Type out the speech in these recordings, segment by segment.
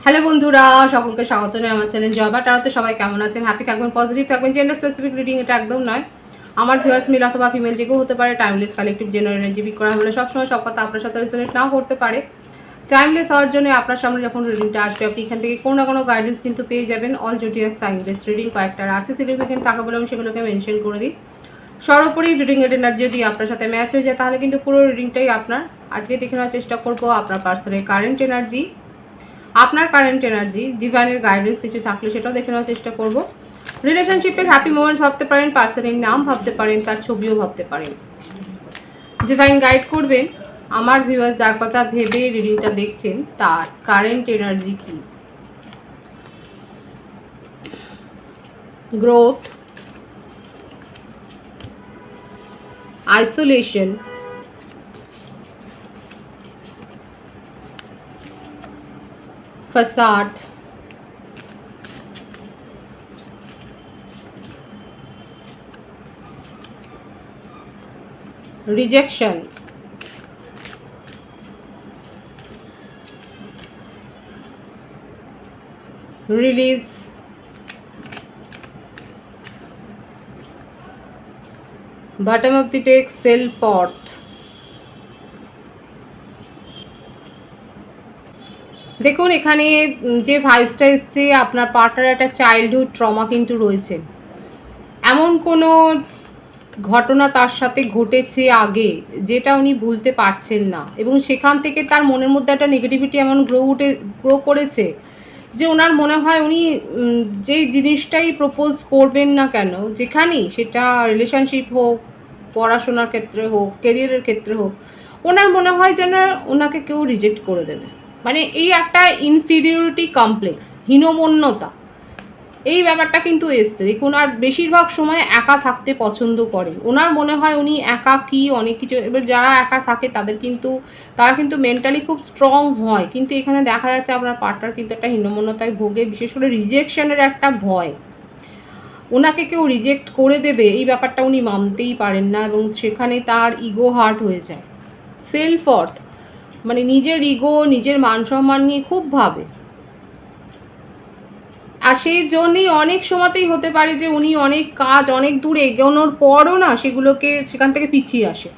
Hello বন্ধুরা, সকলকে স্বাগত জানাই আমার চ্যানেল জবা টারোতে। সবাই কেমন আছেন? হ্যাপি থাকবেন, পজিটিভ থাকবেন। জেন্ডার স্পেসিফিক রিডিং এটা একদম নয়। আমার ভিউয়ার্স মেল অথবা ফিমেল যে কেউ হতে পারে। Timeless collective general energy pick করা হলে সবসময় সব কথা আপনার সাথে রেজোনেট নাও করতে পারে। টাইমলেস হওয়ার জন্য আপনার সামনে যখন রিডিংটা আসবে, আপনি এখান থেকে কোনো না কোনো গাইডেন্স কিন্তু পেয়ে যাবেন। All zodiac sign base reading কয়েকটা রাশি সিগনিফিকেন্ট থাকে বলে আমি সেগুলোকে মেনশন করে দিই। সর্বোপরি রিডিং এর এনার্জি যদি আপনার সাথে ম্যাচ হয়ে যায় তাহলে কিন্তু পুরো রিডিংটাই আপনার। আজকে দেখে নেওয়ার চেষ্টা করব আপনার পার্সনের কারেন্ট এনার্জি, আপনার কারেন্ট এনার্জি, ডিভাইনের গাইডেন্স কিছু থাকলে সেটাও দেখে নেওয়ার চেষ্টা করব। রিলেশনশিপের হ্যাপি মোমেন্টস ভাবতে পারেন, পার্সনের নাম ভাবতে পারেন, তার ছবিও ভাবতে পারেন। ডিভাইন গাইড করবেন আমার ভিউয়ার্স যার কথা ভেবে রিডিংটা দেখছেন তার কারেন্ট এনার্জি কি। Growth, isolation, facade, rejection, release, bottom of the deck, self-worth। দেখুন এখানে যে ভাইবসটা এসছে, আপনার পার্টনার একটা চাইল্ডহুড ট্রমা কিন্তু রয়েছে। এমন কোনো ঘটনা তার সাথে ঘটেছে আগে যেটা উনি ভুলতে পারছেন না, এবং সেখান থেকে তার মনের মধ্যে একটা নেগেটিভিটি এমন গ্রো করেছে যে ওনার মনে হয় উনি যেই জিনিসটাই প্রপোজ করবেন না কেন, যেখানেই সেটা রিলেশনশিপ হোক, পড়াশোনার ক্ষেত্রে হোক, কেরিয়ারের ক্ষেত্রে হোক, ওনার মনে হয় যেন ওনাকে কেউ রিজেক্ট করে দেবে। মানে এই একটা ইনফিরিয়রিটি কমপ্লেক্স, হীনমন্যতা, এই ব্যাপারটা কিন্তু এসছে। দেখুন আর বেশিরভাগ সময় একা থাকতে পছন্দ করেন। ওনার মনে হয় উনি একা কি অনেক কিছু। এবার যারা একা থাকে তারা কিন্তু মেন্টালি খুব স্ট্রং হয়, কিন্তু এখানে দেখা যাচ্ছে আপনার পার্টনার কিন্তু একটা হীনমন্যতায় ভোগে, বিশেষ করে রিজেকশনের একটা ভয়। ওনাকে কেউ রিজেক্ট করে দেবে এই ব্যাপারটা উনি মানতেই পারেন না, এবং সেখানে তার ইগো হার্ট হয়ে যায়। সেলফ ওয়ার্থ মানে নিজের ইগো, নিজের মান সম্মান নিয়ে খুব ভাবে। আর সেই জন্যই অনেক সময়তেই হতে পারে যে উনি অনেক কাজ অনেক দূর এগোনোর পরও না সেখান থেকে পিছিয়ে আসে।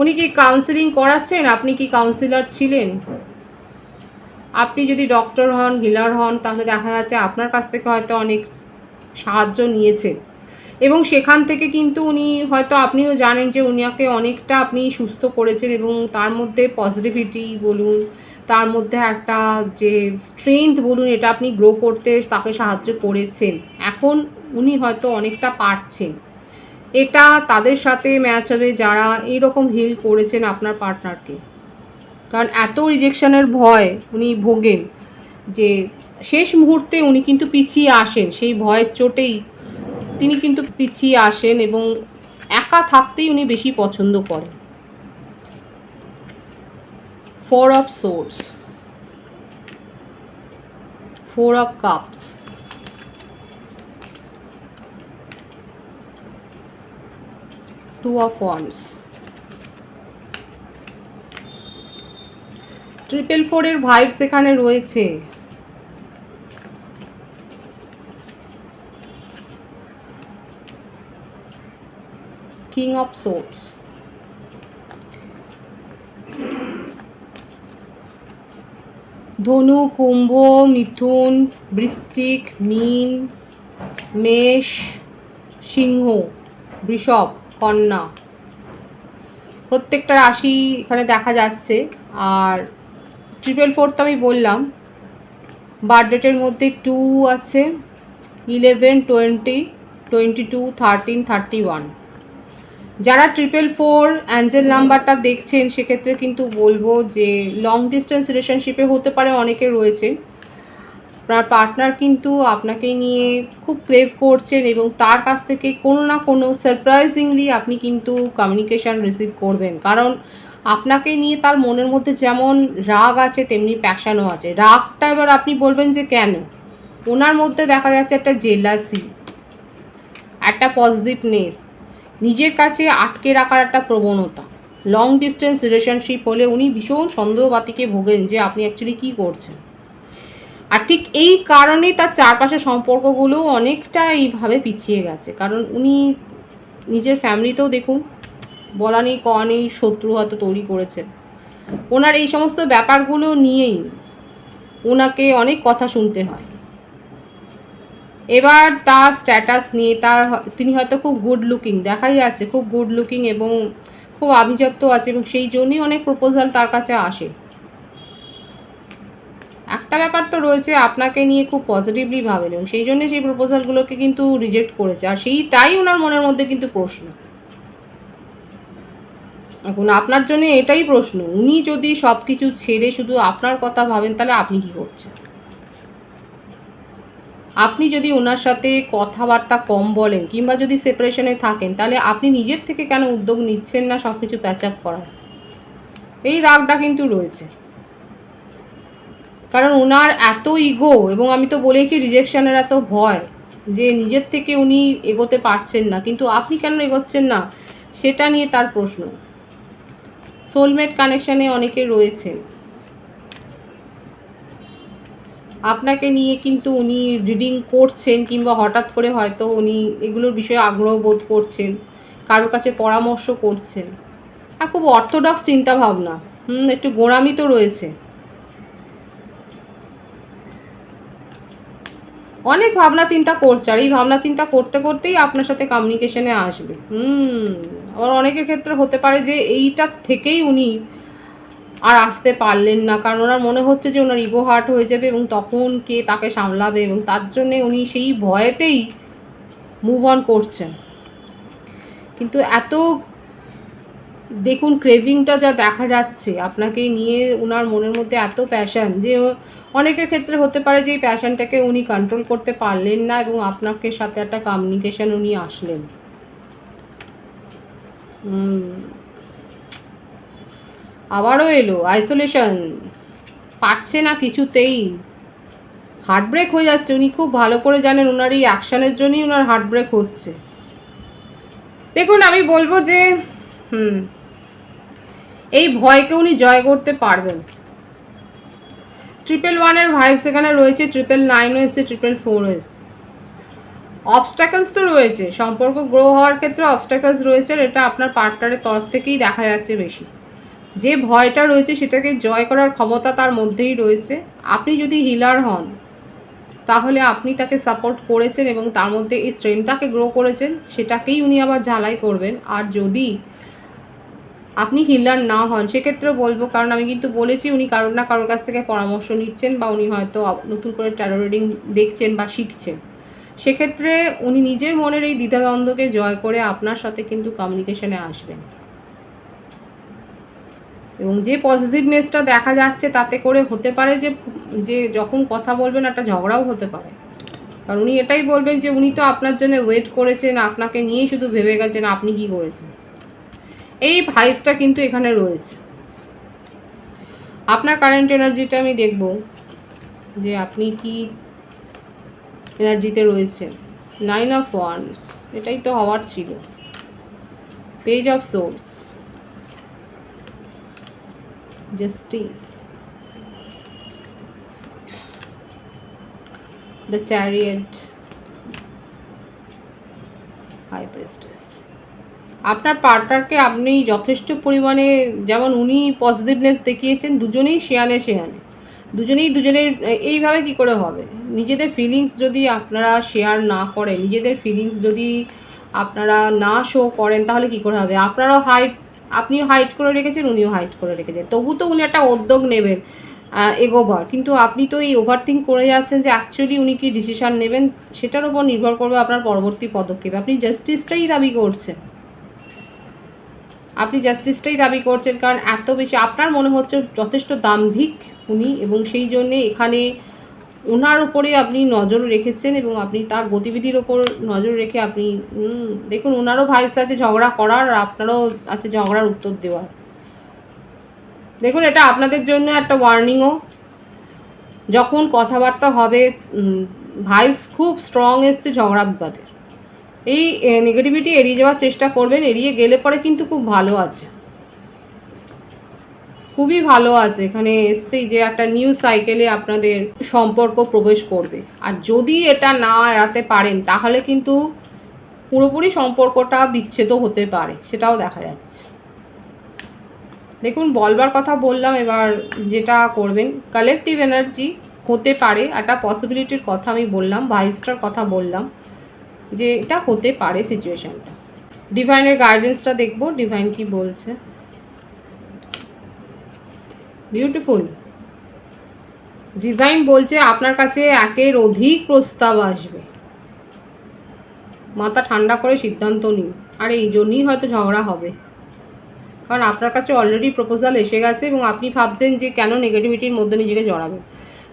উনি কি কাউন্সিলিং করাচ্ছেন? আপনি কি কাউন্সিলর ছিলেন? আপনি যদি ডক্টর হন, হিলার হন, তাহলে দেখা যাচ্ছে আপনার কাছ থেকে হয়তো অনেক সাহায্য নিয়েছেন, এবং সেখান থেকে কিন্তু উনি হয়তো, আপনিও জানেন যে উনাকে অনেকটা আপনি সুস্থ করেছেন, এবং তার মধ্যে পজিটিভিটি বলুন, তার মধ্যে একটা যে স্ট্রেংথ বলুন, এটা আপনি গ্রো করতে তাকে সাহায্য করেছেন। এখন উনি হয়তো অনেকটা পারছেন। এটা তাদের সাথে ম্যাচ হবে যারা এইরকম হিল করেছেন আপনার পার্টনারকে। কারণ এত রিজেকশনের ভয় উনি ভোগেন যে শেষ মুহূর্তে উনি কিন্তু পিছিয়ে আসেন, সেই ভয়ের চোটেই তিনি কিন্তু পিছিয়ে আসেন, এবং একা থাকতেই উনি বেশি পছন্দ করেন। Four of swords, four of cups, two of wands, triple ফোরের ভাইবস এখানে রয়েছে। কিং অফ সোর্স, ধনু, কুম্ভ, মিথুন, বৃশ্চিক, মীন, মেষ, সিংহ, বৃষভ, কন্যা, প্রত্যেকটা রাশি এখানে দেখা যাচ্ছে। আর ট্রিপল ফোর তো আমি বললাম, বার্থডেটের মধ্যে 2 আছে, 11, 20, 22, 13, 31। যারা ট্রিপল ফোর অ্যাঞ্জেল নাম্বারটা দেখছেন সেক্ষেত্রে কিন্তু বলবো যে লং ডিস্টেন্স রিলেশনশিপে হতে পারে অনেকে রয়েছে। আপনার পার্টনার কিন্তু আপনাকে নিয়ে খুব ক্রেভ করছেন, এবং তার কাছ থেকে কোনো না কোনো সারপ্রাইজিংলি আপনি কিন্তু কমিউনিকেশান রিসিভ করবেন। কারণ আপনাকে নিয়ে তার মনের মধ্যে যেমন রাগ আছে তেমনি প্যাশনও আছে। রাগটা এবার আপনি বলবেন যে কেন, ওনার মধ্যে দেখা যাচ্ছে একটা জেলাসি, একটা পজিটিভনেস, নিজের কাছে আটকে রাখার একটা প্রবণতা। লং ডিস্টেন্স রিলেশনশিপ হলে উনি ভীষণ সন্দেহবাতিকে ভোগেন যে আপনি অ্যাকচুয়ালি কী করছেন। আর ঠিক এই কারণেই তার চারপাশের সম্পর্কগুলো অনেকটা এইভাবে পিছিয়ে গেছে, কারণ উনি নিজের ফ্যামিলিতেও দেখুন বলা নেই কওয়া নেই শত্রু হয়তো তৈরি করেছেন। ওনার এই সমস্ত ব্যাপারগুলো নিয়েই ওনাকে অনেক কথা শুনতে হয়। এবার তার স্ট্যাটাস নিয়ে তিনি হয়তো খুব গুড লুকিং, দেখাই যাচ্ছে খুব গুড লুকিং এবং খুব আভিজাত্য আছে, এবং সেই জন্যই অনেক প্রপোজাল তার কাছে আসে। একটা ব্যাপার তো রয়েছে, আপনাকে নিয়ে খুব পজিটিভলি ভাবেন এবং সেই জন্য সেই প্রপোজালগুলোকে কিন্তু রিজেক্ট করেছে, আর সেইটাই ওনার মনের মধ্যে কিন্তু প্রশ্ন। এখন আপনার জন্য এটাই প্রশ্ন, উনি যদি সব কিছু ছেড়ে শুধু আপনার কথা ভাবেন তাহলে আপনি কি করছেন? আপনি যদি ওনার সাথে কথাবার্তা কম বলেন কিংবা যদি সেপারেশনে থাকেন, তাহলে আপনি নিজের থেকে কেন উদ্যোগ নিচ্ছেন না সব কিছু প্যাচ আপ করার? এই রাগটা কিন্তু রয়েছে, কারণ ওনার এত ইগো, এবং আমি তো বলেছি রিজেকশনের এত ভয় যে নিজের থেকে উনি এগোতে পারছেন না, কিন্তু আপনি কেন এগোচ্ছেন না সেটা নিয়ে তার প্রশ্ন। সোলমেট কানেকশানে অনেকে রয়েছে, আপনাকে নিয়ে কিন্তু উনি রিডিং করছেন কিংবা হঠাৎ করে হয়তো উনি এগুলোর বিষয়ে আগ্রহ বোধ করছেন, কারোর কাছে পরামর্শ করছেন। আর খুব অর্থোডক্স চিন্তাভাবনা, একটু গোঁড়ামি তো রয়েছে, অনেক ভাবনা চিন্তা করছে, আর এই ভাবনা চিন্তা করতে করতেই আপনার সাথে কমিউনিকেশনে আসবে। আবার অনেকের ক্ষেত্রে হতে পারে যে এইটা থেকেই উনি আর আসতে পারলেন না, কারণ ওনার মনে হচ্ছে যে ওনার ইগো হার্ট হয়ে যাবে এবং তখন কে তাকে সামলাবে, এবং তার জন্যে উনি সেই ভয়েতেই মুভ অন করছেন। কিন্তু এত দেখুন ক্রেভিংটা যা দেখা যাচ্ছে আপনাকে নিয়ে, ওনার মনের মধ্যে এত প্যাশন যে অনেকের ক্ষেত্রে হতে পারে যে এই প্যাশনটাকে উনি কন্ট্রোল করতে পারলেন না এবং আপনাকে সাথে একটা কমিউনিকেশন উনি আসলেন। আবারও এলো আইসোলেশন, পারছে না কিছুতেই, হার্টব্রেক হয়ে যাচ্ছে। উনি খুব ভালো করে জানেন ওনার এই অ্যাকশানের জন্যই ওনার হার্টব্রেক হচ্ছে। দেখুন আমি বলবো যে এই ভয়কে উনি জয় করতে পারবেন। 111-এর ভাইব সেখানে রয়েছে, 999 এসছে, 444 এসছে। অবস্ট্যাকলস তো রয়েছে, সম্পর্ক গ্রো হওয়ার ক্ষেত্রে অবস্ট্যাকলস রয়েছে, এটা আপনার পার্টনারের তরফ থেকেই দেখা যাচ্ছে বেশি। যে ভয়টা রয়েছে সেটাকে জয় করার ক্ষমতা তার মধ্যেই রয়েছে। আপনি যদি হিলার হন তাহলে আপনি তাকে সাপোর্ট করেছেন এবং তার মধ্যে এই স্ট্রেংথটাকে গ্রো করেছেন, সেটাকেই উনি আবার ঝালাই করবেন। আর যদি আপনি হিলার না হন সেক্ষেত্রে বলবো, কারণ আমি কিন্তু বলেছি উনি কারোর না কারোর কাছ থেকে পরামর্শ নিচ্ছেন বা উনি হয়তো নতুন করে ট্যারো রিডিং দেখছেন বা শিখছেন, সেক্ষেত্রে উনি নিজের মনের এই দ্বিধাদ্বন্দ্বকে জয় করে আপনার সাথে কিন্তু কমিউনিকেশনে আসবেন। এবং যে পজিটিভনেসটা দেখা যাচ্ছে তাতে করে হতে পারে যে যখন কথা বলবেন একটা ঝগড়াও হতে পারে, কারণ উনি এটাই বলবেন যে উনি তো আপনার জন্য ওয়েট করেছেন, আপনাকে নিয়েই শুধু ভেবে গেছেন আপনি কি করেছেন। এই ভাইবসটা কিন্তু এখানে রয়েছে। আপনার কারেন্ট এনার্জিটা আমি দেখব যে আপনি কি এনার্জিতে রয়েছেন। 9 অফ ওয়ান্ডস, এটাই তো হওয়ার ছিল। Page of swords, justice, the chariot, high priestess. আপনার পার্টনারকে আপনি যথেষ্ট পরিমাণে, যেমন উনি পজিটিভনেস দেখিয়েছেন, দুজনেই শেয়ানে দুজনের এইভাবে কি করে হবে? নিজেদের ফিলিংস যদি আপনারা শেয়ার না করেন, নিজেদের ফিলিংস যদি আপনারা না শো করেন, তাহলে কি করে হবে? আপনিও হাইড করে রেখেছেন, উনিও হাইড করে রেখেছেন, তবু তো উনি একটা উদ্যোগ নেবেন এগোবার, কিন্তু আপনি তো এই ওভারথিঙ্ক করে যাচ্ছেন যে অ্যাকচুয়ালি উনি কি ডিসিশন নেবেন সেটার উপর নির্ভর করবে আপনার পরবর্তী পদক্ষেপ। আপনি জাস্টিসটাই দাবি করছেন, কারণ এত বেশি আপনার মনে হচ্ছে যথেষ্ট দাম্ভিক উনি, এবং সেই জন্যে এখানে ওনার উপরে আপনি নজর রেখেছেন এবং আপনি তার গতিবিধির ওপর নজর রেখে আপনি দেখুন ওনারও ভাইবস আছে ঝগড়া করার, আর আপনারও আছে ঝগড়ার উত্তর দেওয়ার। দেখুন এটা আপনাদের জন্য একটা ওয়ার্নিংও, যখন কথাবার্তা হবে ভাইবস খুব স্ট্রং এসছে ঝগড়া বিবাদের, এই নেগেটিভিটি এড়িয়ে যাওয়ার চেষ্টা করবেন, এড়িয়ে গেলে পরে কিন্তু খুব ভালো আছে। খুবই ভালো আছে, এখানে এসছেই যে একটা নিউ সাইকেলে আপনাদের সম্পর্ক প্রবেশ করবে। আর যদি এটা না এড়াতে পারেন তাহলে কিন্তু পুরোপুরি সম্পর্কটা বিচ্ছেদও হতে পারে, সেটাও দেখা যাচ্ছে। দেখুন বলবার কথা বললাম, এবার যেটা করবেন কালেকটিভ এনার্জি হতে পারে, একটা পসিবিলিটির কথা আমি বললাম, ভাইবসটার কথা বললাম যে এটা হতে পারে সিচুয়েশানটা। ডিভাইনের গাইডেন্সটা দেখবো, ডিভাইন কি বলছে। বিউটিফুল। ডিভাইন বলছে আপনার কাছে একের অধিক প্রস্তাব আসবে, মাথা ঠান্ডা করে সিদ্ধান্ত নিন। আর এই জন্যই হয়তো ঝগড়া হবে, কারণ আপনার কাছে অলরেডি প্রপোজাল এসে গেছে এবং আপনি ভাবছেন যে কেন নেগেটিভিটির মধ্যে নিজেকে জড়াবেন।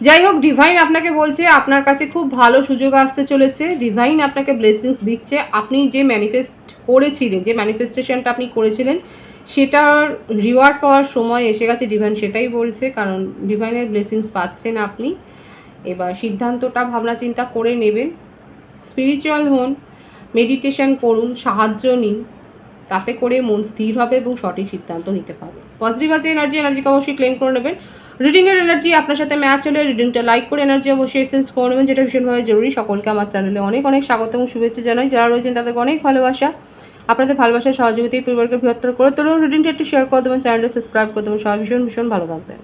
যাই হোক, ডিভাইন আপনাকে বলছে আপনার কাছে খুব ভালো সুযোগ আসতে চলেছে। ডিভাইন আপনাকে ব্লেসিংস দিচ্ছে। আপনি যে ম্যানিফেস্ট করেছিলেন, যে ম্যানিফেস্টেশনটা আপনি করেছিলেন, সেটার রিওয়ার্ড পাওয়ার সময় এসে গেছে, ডিভাইন সেটাই বলছে। কারণ ডিভাইনের ব্লেসিংস পাচ্ছেন আপনি। এবার সিদ্ধান্তটা ভাবনা চিন্তা করে নেবেন, স্পিরিচুয়াল হন, মেডিটেশন করুন, সাহায্য নিন, তাতে করে মন স্থির হবে এবং সঠিক সিদ্ধান্ত নিতে পারবেন। পজিটিভ আছে এনার্জিকে অবশ্যই ক্লেম করে নেবেন। রিডিংয়ের এনার্জি আপনার সাথে ম্যাচ হলে রিডিংটা লাইক করে এনার্জি অবশ্যই এক্সচেঞ্জ করে নেবেন, যেটা ভীষণভাবে জরুরি। সকলকে আমার চ্যানেলে অনেক অনেক স্বাগত এবং শুভেচ্ছা জানাই। যারা রয়েছেন তাদেরকে অনেক ভালোবাসা। আপনাদের ভালোবাসার সহযোগিতায় পরিবারকে বৃহত্তর করে তোলুন। রিডিংটা একটু শেয়ার করে দেবেন, চ্যানেলটা সাবস্ক্রাইব করে দেবেন। সবাই ভীষণ ভীষণ ভালো থাকবেন।